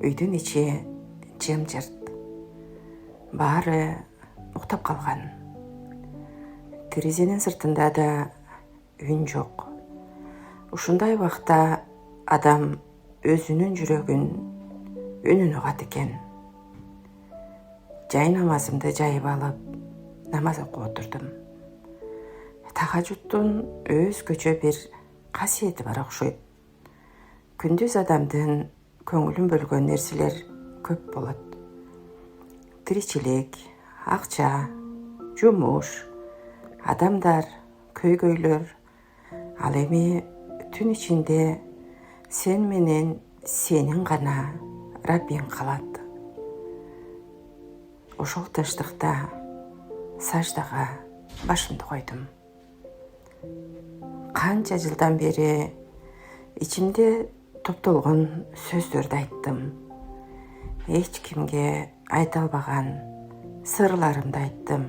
Үйдүн ичи жым-жырт. Баары уктап калган. Терезенин сыртында да үн жок. Ушундай убакта адам өзүнүн жүрөгүн үнүн угат экен. Жай намазымды жайып алып, намаз окуп отурдум. Тахажуттун өзгөчө бир касиети бар окшойт. Күндүз адамдын көңүлүн бөлгөн нерселер көп болот. Тиричилик, акча, жумуш, адамдар, көйгөйлөр. Ал эми түн ичинде сен менен сенин гана Раббиң калат. Ошол тынчтыкта саждага башымды койдум. Канча жылдан бери ичимде топтолгон сөздөрдү айттым. Эч кимге айта албаган сырларымды айттым.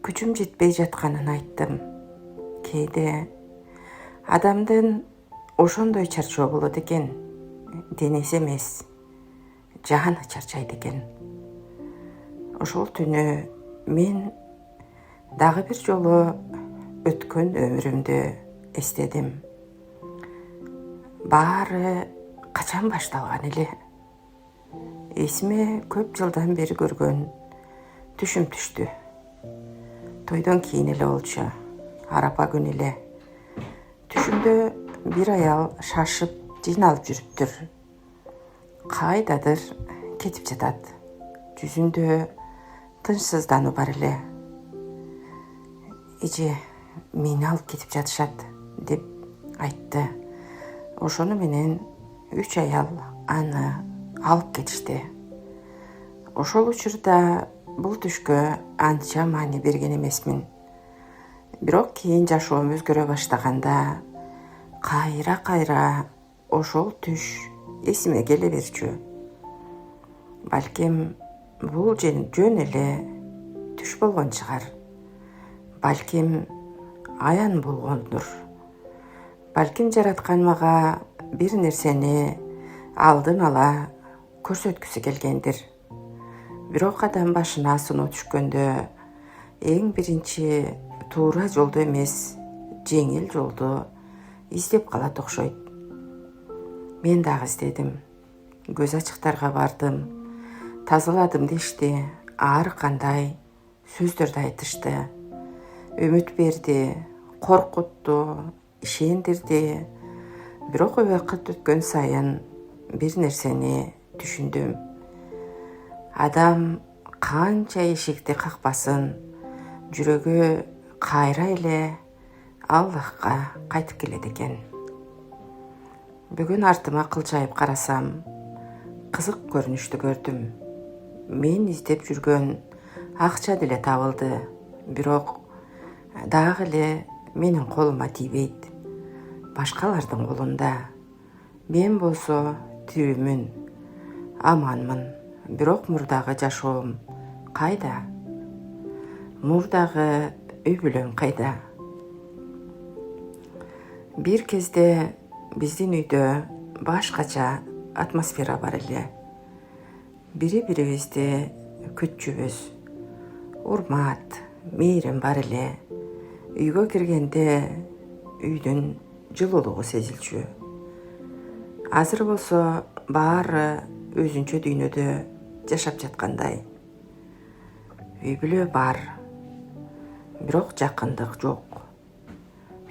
Күчүм жетпей жатканын айттым. Кээде адамдын ошондой чарчоо болот экен. Денеси эмес, жаны чарчайт экен. Ошол түнү мен дагы бир жолу өткөн өмүрүмдү эстедим. Баары качан башталган эле? Эсиме көп жылдан бери көргөн түшүм түштү. Тойдон кийин эле болчу, арапа күнү эле. Түшүмдө бир аял шашып жыйналып жүрүптүр. Кайдадыр кетип жатат. Жүзүндө тынчсыздануу бар эле. Эже мени алып кетип жатышат деп айтты. Ошону менен 3 аял аны алып кетишти. Ошол учурда бул түшкө анча маани берген эмесмин. Бирок кийин жашоом өзгөрө баштаганда кайра ошол түш эсиме келе берчү. Балким бул жөн эле түш болгон чыгар. Балким аян болгондур. Балким жараткан мага бир нерсени алдын ала көрсөткүсү келгендир. Бирок адам башына сыноо түшкөндө эң биринчи туура жолду эмес, жеңил жолду издеп калат окшойт. Мен дагы издедим. Көз ачыктарга бардым. Тазаладым дешти. Ар кандай сөздөрдү айтышты. Үмүт берди, коркутту, ишендирди. Бирок убакыт өткөн сайын бир нерсени түшүндүм. Адам канча эшикти какпасын, жүрөгү кайра эле Аллахка кайтып келет экен. Бүгүн артыма кылжайып карасам, кызык көрүнүштү көрдүм. Мен издеп жүргөн акча деле табылды. Бирок дагы эле менин колума тийбейт. Башкалардын колунда. Мен болсо тирүүмүн, аманмын. Бирок мурдагы жашоом кайда? Мурдагы үй бүлөм кайда? Бир кезде биздин үйдө башкача атмосфера бар эле. Бири-бирибизди күтчүбүз. Урмат, мээрим бар эле. Үйгө киргенде үйдүн жылуулугу сезилчү. Азыр болсо баары өзүнчө дүйнөдө жашап жаткандай. Үй бүлө бар, бирок жакындык жок.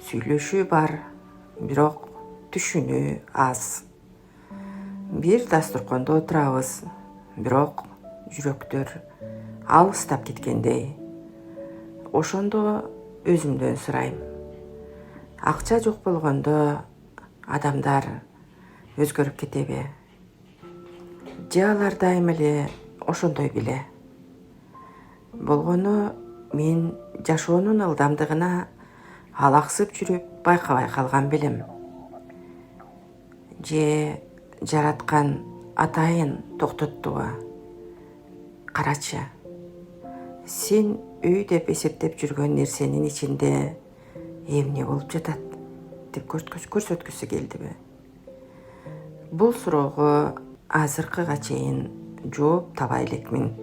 Сүйлөшүү бар, бирок түшүнүү аз. Бир дастуркондо отурабыз, бирок жүрөктөр алыстап кеткендей. Ошондо өзүмдөн сурайм. Акча жок болгондо адамдар өзгөрүп кетеби? Же алар дайым эле ошондой беле? Болгону мен жашоонун ылдамдыгына алаксып жүрүп байкабай калган белем. Же жараткан атайын токтоттуба? Карачы. Сен үй деп эсептеп жүргөн нерсенин ичинде эмне болуп жатат деп көрсөткүсү келдиби? Бул суроого азыркыга чейин жооп таба элекмин.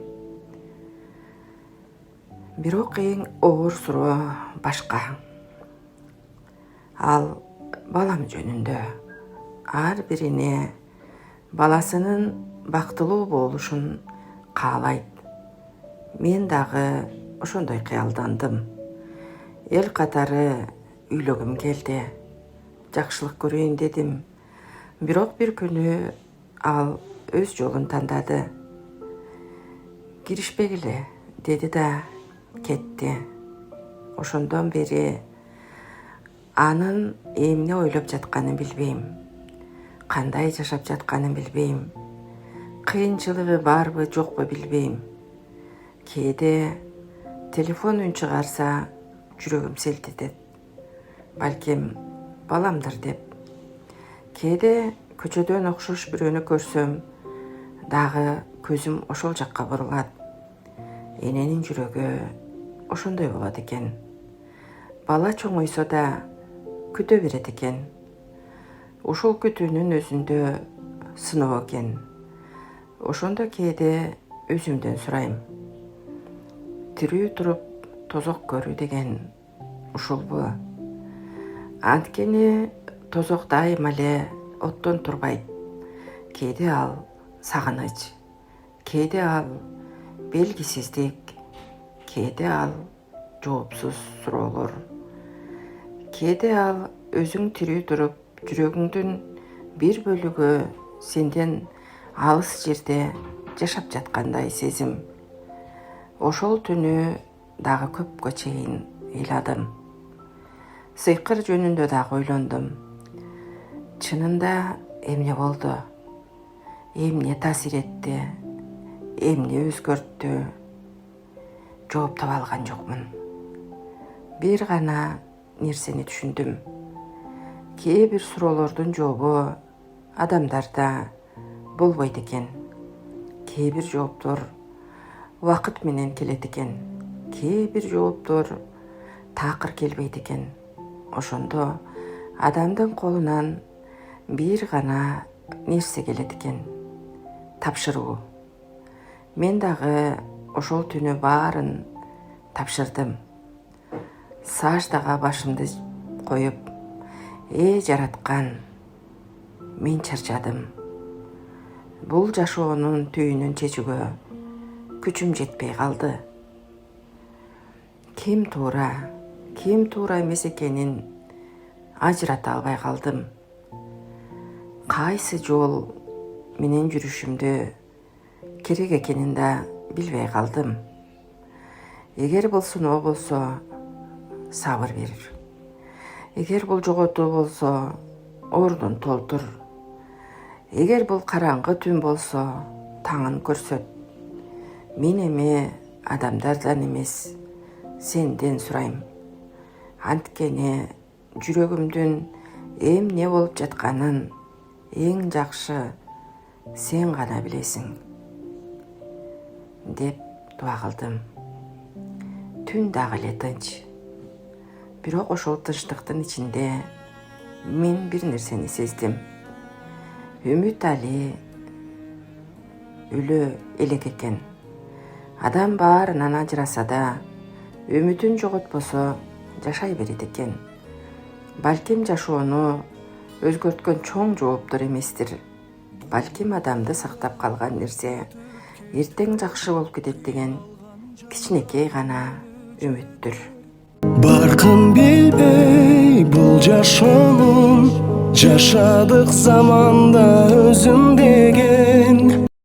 Бирок эң оор суроо башка. Ал балам жөнүндө. Ар бирине баласынын бактылуу болушун каалайт. Мен дагы ошондой кыялдандым. Эл катары үйлөгүм келди. Жакшылык көрөйүн дедим. Бирок бир күнү ал өз жолун тандады. Киришпегиле деди да кетти. Ошондон бери анын эмне ойлоп жатканын билбейм. Кандай жашап жатканын билбейм. Кыйынчылыгы барбы жокпу билбейм. Кээде телефон үн чыгарса жүрөгүм селт этет. Балким баламдыр деп. Кээде көчөдөн окшош бирөөнү көрсөм дагы көзүм ошол жакка бурулат. Эненин жүрөгү ошондой болот экен. Бала чоңойсо да күтө берет экен. Ошол күтүүнүн өзүндө сыноо экен. Ошондо кээде өзүмдөн сурайм. Тирүү туруп тозок көрүү деген ушулбу? Анткени тозок дайыма эле оттон турбайт. Кээде ал сагыныч, кээде ал белгисиздик, кээде ал жоопсуз суроолор. Кээде ал өзүң тирүү туруп жүрөгүңдүн бир бөлүгү сенден алыс жерде жашап жаткандай сезим. Ошол түнү дагы көпкө чейин ыйладым. Сыйкыр жөнүндө дагы ойлондум. Чынында эмне болду? Эмне таасир этти? Эмне өзгөрттү? Жооп таба алган жокмун. Бир гана нерсени түшүндүм. Кээ бир суроолордун жообу адамдарда болбойт экен. Кээ бир жооптор убакыт менен келет экен. Кээ бир жооптор таакыр келбейт экен. Ошондо адамдын колунан бир гана нерсе келет экен. Тапшыруу. Мен дагы ошол түнү баарын тапшырдым. Саждага башымды коюп, жараткан, мен чарчадым. Бул жашоонун түйүнүн чечүүгө күчүм жетпей калды. Ким туура эмес экенин ажырата албай калдым. Кайсы жол менен жүрүшүмдү керек экенин да билбей калдым. Эгер бул сыноо болсо, сабыр бер. Эгер бул жоготуу болсо, ордун толтур. Эгер бул караңгы түн болсо, таңын көрсөт. Мен эми адамдардан эмес, сенден сурайм. Анткени жүрөгүмдүн эмне болуп жатканын эң жакшы сен гана билесиң. Деп дуа кылдым. Түн дагы эле тынч. Бирок ошол тынчтыктын ичинде мен бир нерсени сездим. Үмүт али өлө элек экен. Адам баарынан ажыраса да, үмүтүн жоготпосо жашай берет экен. Балким жашоону өзгөрткөн чоң жооптор эместир. Балким адамды сактап калган нерсе эртең жакшы болуп кетет деген кичинекей гана үмүттүр. Баркын билбей бул жашоонун, жашадык заманда өзүм деген